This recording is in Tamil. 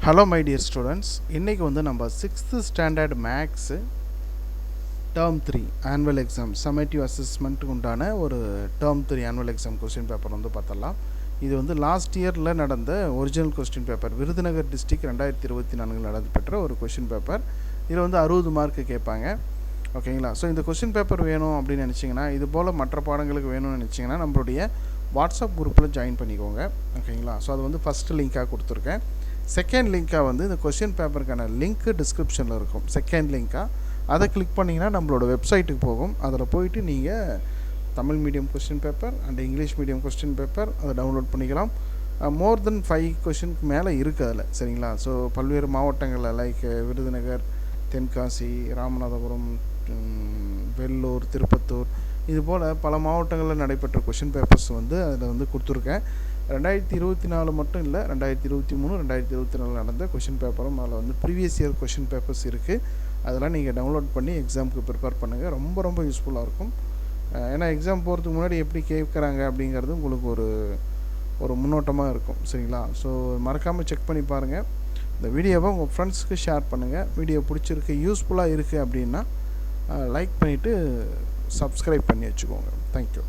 Hello my dear students, இன்னைக்கு வந்து நம்ம 6th standard maths term 3 annual exam summative assessment உண்டான ஒரு term 3 annual exam question paper வந்து பார்த்தலாம். இது வந்து லாஸ்ட் இயர்ல நடந்த original question paper Virudhunagar district 2024 நடத்தப்பட்ட ஒரு கொஸ்டின் பேப்பர். இதில் வந்து 60 மார்க் கேட்பாங்க. ஓகேங்களா? ஸோ இந்த கொஸ்டின் பேப்பர் வேணும் அப்படின்னு நினச்சிங்கன்னா, இது போல் மற்ற பாடங்களுக்கு வேணும்னு நினச்சிங்கன்னா நம்மளுடைய வாட்ஸ்அப் குரூப்பில் ஜாயின் பண்ணிக்கோங்க. ஓகேங்களா? ஸோ அது வந்து ஃபஸ்ட்டு லிங்காக கொடுத்துருக்கேன். செகண்ட் லிங்காக வந்து இந்த கொஸ்டின் பேப்பருக்கான லிங்க்கு டிஸ்கிரிப்ஷனில் இருக்கும். செகண்ட் லிங்காக அதை கிளிக் பண்ணிங்கன்னா நம்மளோட வெப்சைட்டுக்கு போகும். அதில் போயிட்டு நீங்கள் Tamil medium question paper and English medium question paper அதை டவுன்லோட் பண்ணிக்கலாம். மோர் தென் 5 கொஸ்டினுக்கு மேலே இருக்குது அதில். சரிங்களா? ஸோ பல்வேறு மாவட்டங்களில் லைக் விருதுநகர், தென்காசி, ராமநாதபுரம், வெள்ளூர், திருப்பத்தூர், இது போல் பல மாவட்டங்களில் நடைபெற்ற கொஷின் பேப்பர்ஸ் வந்து அதில் வந்து கொடுத்துருக்கேன். 2024 மட்டும் இல்லை, 2023, 2024 நடந்த கொஷின் பேப்பரும் அதில் வந்து ப்ரீவியஸ் இயர் கொஷின் பேப்பர்ஸ் இருக்குது. அதெல்லாம் நீங்கள் டவுன்லோட் பண்ணி எக்ஸாமுக்கு ப்ரிப்பேர் பண்ணுங்கள். ரொம்ப ரொம்ப யூஸ்ஃபுல்லாக இருக்கும். ஏன்னா எக்ஸாம் போகிறதுக்கு முன்னாடி எப்படி கேட்குறாங்க அப்படிங்கிறது உங்களுக்கு ஒரு முன்னோட்டமாக இருக்கும். சரிங்களா? ஸோ மறக்காமல் செக் பண்ணி பாருங்கள். இந்த வீடியோவை உங்கள் ஃப்ரெண்ட்ஸுக்கு ஷேர் பண்ணுங்கள். வீடியோ பிடிச்சிருக்கு, யூஸ்ஃபுல்லாக இருக்குது அப்படின்னா லைக் பண்ணிவிட்டு சப்ஸ்கிரைப் பண்ணி வச்சுக்கோங்க. தேங்க்யூ.